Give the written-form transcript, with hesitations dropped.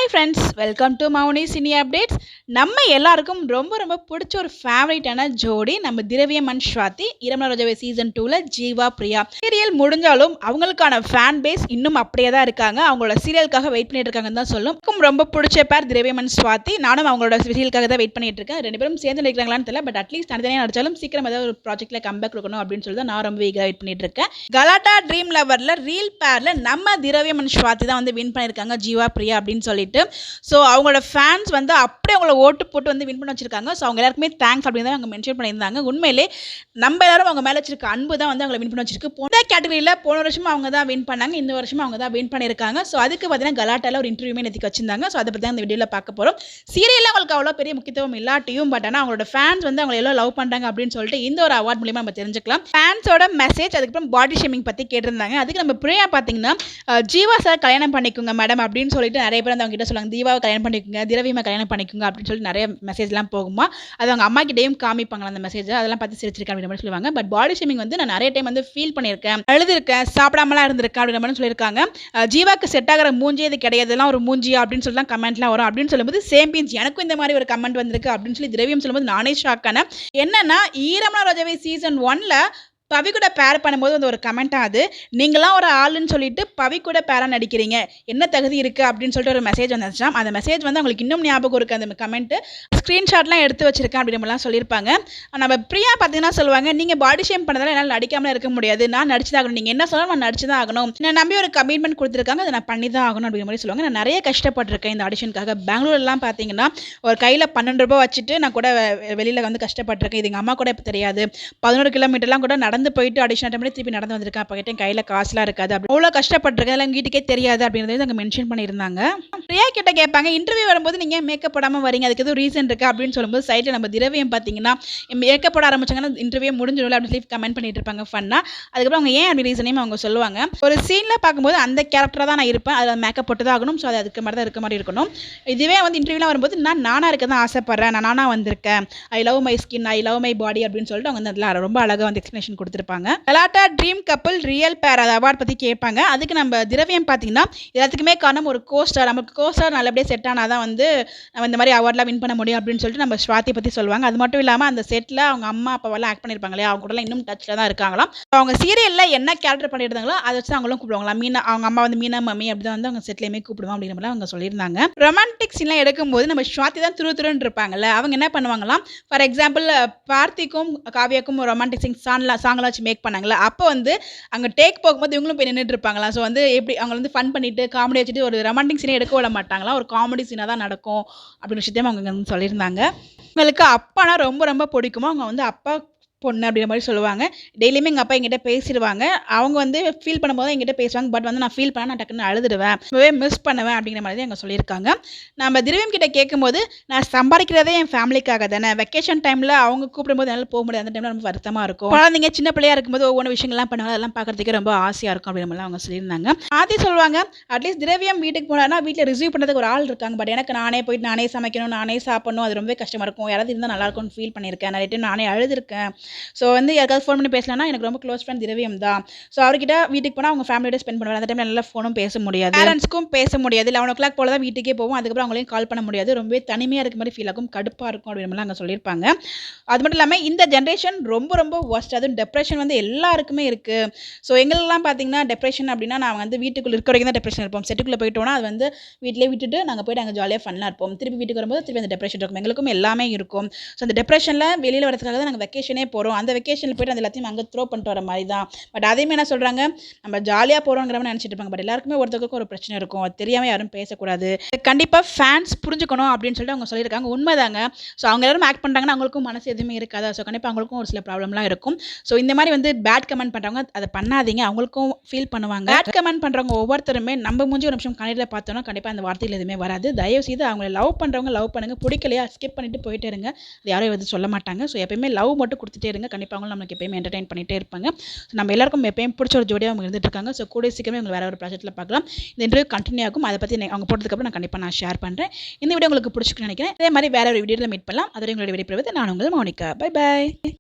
Hi friends, welcome to Mouni cine updates. நம்ம எல்லாருக்கும் ரொம்ப ரொம்ப பிடிச்ச ஒரு ஃபேவரட்டான ஜோடி நம்ம திரவியம் அண்ட் ஸ்வாதி. இரமல ரோஜாவே சீசன் 2ல ஜீவா பிரியா சீரியல் முடிஞ்சாலும் அவங்களுக்கான ஃபேன் பேஸ் இன்னும் அப்படியே தான் இருக்காங்க. அவங்களோட சீரியலுக்காக வெயிட் பண்ணிட்டு இருக்காங்கன்னு தான் சொல்லும். ரொம்ப பிடிச்ச பேர் திரவியம் அண்ட் ஸ்வாதி. நானும் அவங்களோட சீரியலுக்காக தான் வெயிட் பண்ணிட்டு இருக்கேன். ரெண்டு பேரும் சேர்ந்து நடிக்கிறாங்களான்னு தெரியல, பட் அட்லீஸ்ட் தனித்தனியாக நடிச்சாலும் சீக்கிரம் ஏதாவது ஒரு ப்ராஜெக்ட்ல கம்பேக் கொடுக்கணும் அப்படின்னு சொல்லி தான் நான் ரொம்ப ஈகராக வெயிட் பண்ணிட்டு இருக்கேன். கலாட்டா ட்ரீம் லவர்ல ரீல் பேர்ல நம்ம திரவியம் அண்ட் ஸ்வாதி தான் வந்து வின் பண்ணியிருக்காங்க, ஜீவா பிரியா அப்படின்னு சொல்லிட்டு. ஸோ அவங்களோட ஃபேன்ஸ் வந்து அப்படியே அவங்கள ஓட்டு போட்டு வந்து வின் பண்ண வச்சிருக்காங்க. ஸோ அவங்க எல்லாருக்குமே தேங்க்ஸ் அப்படின்னு தான் அவங்க மென்ஷன் பண்ணியிருந்தாங்க. உண்மையிலே நம்ம எல்லாரும் அவங்க மேலே வச்சிருக்க அன்பு தான் வந்து அவங்களை வின் பண்ண வச்சிருக்கு. போன கேட்டகரியில் போன வருஷமும் அவங்க தான் வின் பண்ணாங்க, இந்த வருஷமும் அவங்க தான் வின் பண்ணியிருக்காங்க. ஸோ அதுக்கு பார்த்தீங்கன்னா கலாட்டால ஒரு இன்டர்வியூமே நேற்று வச்சிருந்தாங்க. ஸோ அதை பற்றி தான் இந்த வீடியோவில் பார்க்க போகிறோம். சீரியலில் அவங்களுக்கு அவ்வளோ பெரிய முக்கியத்துவம் இல்லாட்டியும் பட் ஆனால் அவங்களோட ஃபேன்ஸ் வந்து அவங்களை எவ்வளோ லவ் பண்ணுறாங்க அப்படின்னு சொல்லிட்டு இந்த ஒரு அவார்ட் மூலியமாக நம்ம தெரிஞ்சுக்கலாம். ஃபேன்ஸோட மெசேஜ், அதுக்கப்புறம் பாடி ஷேமிங் பற்றி கேட்டிருந்தாங்க. அதுக்கு நம்ம பிரியா பார்த்தீங்கன்னா ஜீவா சார் கல்யாணம் பண்ணிக்கோங்க மேடம் அப்படின்னு சொல்லிட்டு நிறைய பேர் வந்து அவங்க கிட்ட சொல்லுவாங்க, தீபாவை கல்யாணம் பண்ணிக்கோங்க, திரவியமாக கல்யாணம் பண்ணிக்கோங்க அப்படின்னு சொல்லிட்டு நிறைய மெசேஜ்லாம் போகுமா. அது அவங்க அம்மா கிட்டேயும் காமிப்பாங்களா அந்த மெசேஜ், அதெல்லாம் பார்த்து சிரிச்சிருக்கேன் அப்படின்ற மாதிரி சொல்லுவாங்க. பட் பாடி ஷேமிங் வந்து நான் நிறைய டைம் வந்து ஃபீல் பண்ணியிருக்கேன், அழுதுருக்கேன், சாப்பிடாமலாம் இருந்திருக்கேன் அப்படின்ற மாதிரி சொல்லியிருக்காங்க. ஜீவாக்கு செட் ஆகிற மூஞ்சி இது கிடையாது, இதெல்லாம் ஒரு மூஞ்சியா அப்படின்னு சொல்லி தான் கமெண்ட்லாம் வரும் அப்படின்னு சொல்லும்போது சேம் பீன்ஸ் எனக்கும் இந்த மாதிரி ஒரு கமெண்ட் வந்திருக்கு அப்படின்னு சொல்லி திரவியம் சொல்லும்போது நானே ஷாக் ஆனேன். என்னன்னா இரமல ரோஜாவே சீசன் 1ல பவி கூட பேர் பண்ணும்போது வந்து ஒரு கமெண்ட்டாக அது, நீங்களாம் ஒரு ஆளுன்னு சொல்லிட்டு பவி கூட பேராக நடிக்கிறீங்க, என்ன தகுதி இருக்குது அப்படின்னு சொல்லிட்டு ஒரு மெசேஜ் வந்துச்சாம். அந்த மெசேஜ் வந்து அவங்களுக்கு இன்னும் ஞாபகம் இருக்குது. அந்த கமெண்ட்டு ஸ்க்ரீன்ஷாட்லாம் எடுத்து வச்சிருக்கேன் அப்படின்றலாம் சொல்லியிருப்பாங்க. நம்ம பிரியா பார்த்தீங்கன்னா சொல்லுவாங்க, நீங்கள் பாடி ஷேம் பண்ணதால என்னால் நடிக்காமல் இருக்க முடியாது, நான் நடிச்சு தான் ஆகணும், நீங்கள் என்ன சொன்னாலும் நான் நடிச்சு தான் ஆகணும், நான் நம்பி ஒரு கமிட்மெண்ட் கொடுத்துருக்காங்க, அதை நான் பண்ணி தான் ஆகணும் அப்படிங்கிற மாதிரி சொல்லுவாங்க. நான் நிறைய கஷ்டப்பட்டிருக்கேன் இந்த ஆடிஷனுக்காக. பெங்களூர்லாம் பார்த்தீங்கன்னா ஒரு கையில் 12 ரூபாய் வச்சுட்டு நான் கூட வெளியில் வந்து கஷ்டப்பட்டிருக்கேன். இது எங்கள் அம்மா கூட இப்போ தெரியாது, 11 கிலோமீட்டர்லாம் கூட நடந்து போயிட்டு ஆடிஷன் அட்டன் பண்ணி திருப்பி நடந்து வந்திருக்கேன். அப்போ கிட்ட கையில் காசுலாம் இருக்காது, அப்படி அவ்வளோ கஷ்டப்பட்டிருக்கேன், எல்லாம் வீட்டுக்கே தெரியாது அப்படின்றத அங்கே மென்ஷன் பண்ணியிருந்தாங்க. பிரியா கிட்ட கேட்பாங்க, இன்டர்வியூ வரும்போது நீங்கள் மேக்கப் போடாமல் வரீங்க, அதுக்கு எதுவும் ரீசன் இருக்கா அப்படின்னு சொல்லும்போது சைட்டில் நம்ம திரவியம் பார்த்தீங்கன்னா மேக்கப் போட ஆரம்பிச்சாங்கன்னா இன்டர்வியூ முடிஞ்சிடும் அப்படின்னு சொல்லி கமெண்ட் பண்ணிட்டு இருப்பாங்க ஃபன்னா. அதுக்கப்புறம் அவங்க ஏன் அப்படி ரீசனையும் அவங்க சொல்லுவாங்க. ஒரு சீனில் பார்க்கும்போது அந்த கேரக்டராக தான் நான் இருப்பேன், அதில் மேக்கப் போட்டு தான் ஆகணும், ஸோ அது அதுக்கு மாதிரி தான் இருக்க மாதிரி இருக்கணும். இதுவே வந்து இன்டர்வியூலாம் வரும்போது நான் நானாக இருக்க தான் ஆசைப்பட்றேன், நான் நானாக வந்திருக்கேன், I love my skin, I love my body அப்படின்னு சொல்லிட்டு அவங்க அதில் ரொம்ப அழகாக வந்து எக்ஸ்பிளேஷன் கொடுத்துருப்பாங்க. கலாட்டா ட்ரீம் கப்பல் ரியல் பேர் அது அவார்ட் பற்றி கேட்பாங்க. அதுக்கு நம்ம திரவியம் பார்த்தீங்கன்னா எல்லாத்துக்குமே காரணம் ஒரு கோஸ்டார், நமக்கு கோஸ்டார் நல்லபடியாக செட் ஆனால் தான் வந்து நம்ம இந்த மாதிரி அவார்ட்லாம் வின் பண்ண முடியும் அப்படின்னு சொல்லிட்டு நம்ம ஸ்வாதி பற்றி சொல்லுவாங்க. அது மட்டும் இல்லாமல் அந்த செட்டில் அவங்க அம்மா அப்பாவெல்லாம் ஆக்ட் பண்ணியிருப்பாங்க இல்லையா, அவங்க கூடலாம் இன்னும் டச்சில் தான் இருக்காங்களாம். அவங்க சீரியலில் என்ன கேரக்டர் பண்ணியிருந்தாங்களோ அதை வச்சு அவங்களும் கூப்பிடுவாங்களா, மீனா அவங்க அம்மா வந்து மீனா மம்மி அப்படி தான் வந்து அவங்க செட்லேயுமே கூப்பிடுவோம் அப்படிங்கிற மாதிரி அவங்க சொல்லியிருந்தாங்க. ரொமான்டிக் சீன்லாம் எடுக்கும்போது நம்ம ஸ்வாதி தான் துருன்னு இருப்பாங்கல்ல, அவங்க என்ன பண்ணுவாங்களாம், ஃபார் எக்ஸாம்பிள் பார்த்திக்கும் காவியாக்கும் ரொமான்டிக் சாங்லாம் வச்சு மேக் பண்ணாங்களா, அப்போ வந்து அங்கே டேக் போகும்போது இவங்களும் போய் நின்றுட்டு இருப்பாங்களா. ஸோ வந்து எப்படி அவங்க வந்து ஃபன் பண்ணிட்டு காமெடி வச்சுட்டு ஒரு ரொமான்டிக் சீனே எடுக்க விட மாட்டாங்களா, ஒரு காமெடி சீனாக தான் நடக்கும் அப்படின்னு விஷயத்தையும் அவங்க வந்து சொல்லியிருந்தாங்க. உங்களுக்கு அப்பானா ரொம்ப ரொம்ப பிடிக்குமோ, அவங்க வந்து அப்பா பொண்ணு அப்படின்ற மாதிரி சொல்லுவாங்க. டெய்லியுமே எங்கள் அப்பா எங்கிட்ட பேசிடுவாங்க, அவங்க வந்து ஃபீல் பண்ணும்போது எங்கிட்ட பேசுவாங்க. பட் வந்து நான் ஃபீல் பண்ணால் நான் டக்குன்னு அழுதுடுவேன், ரொம்பவே மிஸ் பண்ணுவேன் அப்படிங்கிற மாதிரி அவங்க சொல்லியிருக்காங்க. நம்ம திரவியம் கிட்ட கேட்கும்போது, நான் சம்பாதிக்கிறதே என் ஃபேமிலிக்காக தானே, வெக்கேஷன் டைமில் அவங்க கூப்பிடும்போது என்னால் போக முடியாது, அந்த டைமில் ரொம்ப வருத்தமாக இருக்கும், குழந்தைங்க சின்ன பிள்ளையாக இருக்கும்போது ஒவ்வொரு விஷயங்கள்லாம் பண்ணுவாங்க, அதெல்லாம் பார்க்குறதுக்கு ரொம்ப ஆசையாக இருக்கும் அப்படின்ற மாதிரி அவங்க சொல்லியிருந்தாங்க. ஆதி சொல்லுவாங்க, அட்லீஸ்ட் திரவியம் வீட்டுக்கு போனான்னா வீட்டில் ரிசீவ் பண்ணுறதுக்கு ஒரு ஆள் இருக்காங்க, பட் எனக்கு நானே போயிட்டு நானே சமைக்கணும், நானே சாப்பிடணும், அது ரொம்ப கஷ்டமாக இருக்கும், யாராவது இருந்தால் நல்லாயிருக்கும்னு ஃபீல் பண்ணியிருக்கேன், நிறைய டைம் நானே அழுதுருக்கேன். ஸோ வந்து யாருக்காவது ஃபோன் பண்ணி பேசலாம்னா எனக்கு ரொம்ப க்ளோஸ் ஃப்ரெண்ட் திரவியம் தான். ஸோ அவர்கிட்ட வீட்டுக்கு போனால் அவங்க ஃபேமிலியோட ஸ்பெண்ட் பண்ணுவாங்க, அந்த டைமில் நல்லா ஃபோனும் பேச முடியாது, பேரண்ட்ஸ்க்கும் பேச முடியாது, 11 o'clock போல தான் வீட்டுக்கே போவோம், அதுக்கப்புறம் அவங்களையும் கால் பண்ண முடியாது, ரொம்பவே தனிமையாக இருக்க மாதிரி ஃபீல் ஆகும், கடுப்பாக இருக்கும் அப்படின்னு அங்கே சொல்லியிருப்பாங்க. அது மட்டும் இல்லாமல் இந்த ஜென்ரேஷன் ரொம்ப ரொம்ப ஒர்ஸ்ட், அதுவும் டெப்ரெஷன் வந்து எல்லாருக்குமே இருக்குது. ஸோ எங்களெல்லாம் பார்த்தீங்கன்னா டெப்ரெஷன் அப்படின்னா நான் வந்து வீட்டுக்குள்ளே இருக்க வரைக்கும் தான் டெப்ரெஷன் இருப்போம், செட்டுக்குள்ளே போயிட்டோம்னா அது வந்து வீட்டிலே விட்டுட்டு நாங்கள் போய்ட்டு அங்கே ஜாலியாக ஃபன்னாக இருப்போம், திருப்பி வீட்டுக்கு வரும்போது திருப்பி அந்த டெப்ரெஷன் இருக்கும், எங்களுக்கும் எல்லாமே இருக்கும். ஸோ அந்த டெப்ரெஷனில் வெளியில் வரதுக்காக தான் நாங்கள் வெக்கேஷனே போகிறோம், அந்த வெக்கேஷனில் போய்ட்டு அந்த எல்லாத்தையும் அங்கே த்ரோ பண்ணிட்டு வர மாதிரி தான். பட் அதையுமே என்ன சொல்கிறாங்க, நம்ம ஜாலியாக போகிறோங்கிற மாதிரி நினச்சிட்டு இருப்பாங்க. பட் எல்லாருக்குமே ஒருத்தருக்கும் ஒரு பிரச்சனை இருக்கும், அது தெரியாமல் யாரும் பேசக்கூடாது, கண்டிப்பாக ஃபேன்ஸ் புரிஞ்சுக்கணும் அப்படின்னு சொல்லிட்டு அவங்க சொல்லியிருக்காங்க. உண்மைதாங்க. ஸோ அவங்க எல்லாரும் ஆக்ட் பண்ணுறாங்கன்னா அவங்களுக்கும் மனசு எதுவுமே இருக்காது, ஸோ கண்டிப்பாக அவங்களுக்கும் ஒரு சில ப்ராப்ளம்லாம் இருக்கும். ஸோ இந்த மாதிரி வந்து பேட் கமெண்ட் பண்ணுறவங்க அதை பண்ணாதீங்க, அவங்களுக்கும் ஃபீல் பண்ணுவாங்க. பேட் கமெண்ட் பண்ணுறவங்க ஒவ்வொருத்தருமே நம்ம மூஞ்சி ஒரு நிமிஷம் கணியில் பார்த்தோன்னா கண்டிப்பாக அந்த வார்த்தையில் எதுவுமே வராது. தயவு செய்து அவங்கள லவ் பண்ணுறவங்க லவ் பண்ணுங்கள், பிடிக்கலையா ஸ்கிப் பண்ணிட்டு போயிட்டே இருங்க, அது யாரும் எதுவும் சொல்ல மாட்டாங்க. ஸோ எப்பயுமே லவ் மட்டும் கொடுத்துட்டே இருங்க, கண்டிப்பாக அவங்களும் நம்மளுக்கு எப்பயுமே என்டர்டெயின் பண்ணிகிட்டே இருப்பாங்க. ஸோ நம்ம எல்லாருக்கும் எப்பயும் பிடிச்ச ஒரு ஜோடியாக அவங்க இருந்துட்டு இருக்காங்க. ஸோ கூட சீக்கிரமே அவங்க வேறு ஒரு ப்ராஜெக்ட்டில் பார்க்கலாம். இந்த இன்டர்வியூ கண்டினியூ ஆகும், அதை பற்றி அவங்க போட்டதுக்கப்புறம் நான் கண்டிப்பாக ஷேர் பண்ணுறேன். இந்த வீடியோ உங்களுக்கு பிடிச்சிருக்குன்னு நினைக்கிறேன். இதே மாதிரி வேறு ஒரு வீடியோவில் மீட் பண்ணலாம். அதோட உங்களுடைய விடைபெறுவது நான் உங்கள் மௌனிகா. Bye bye.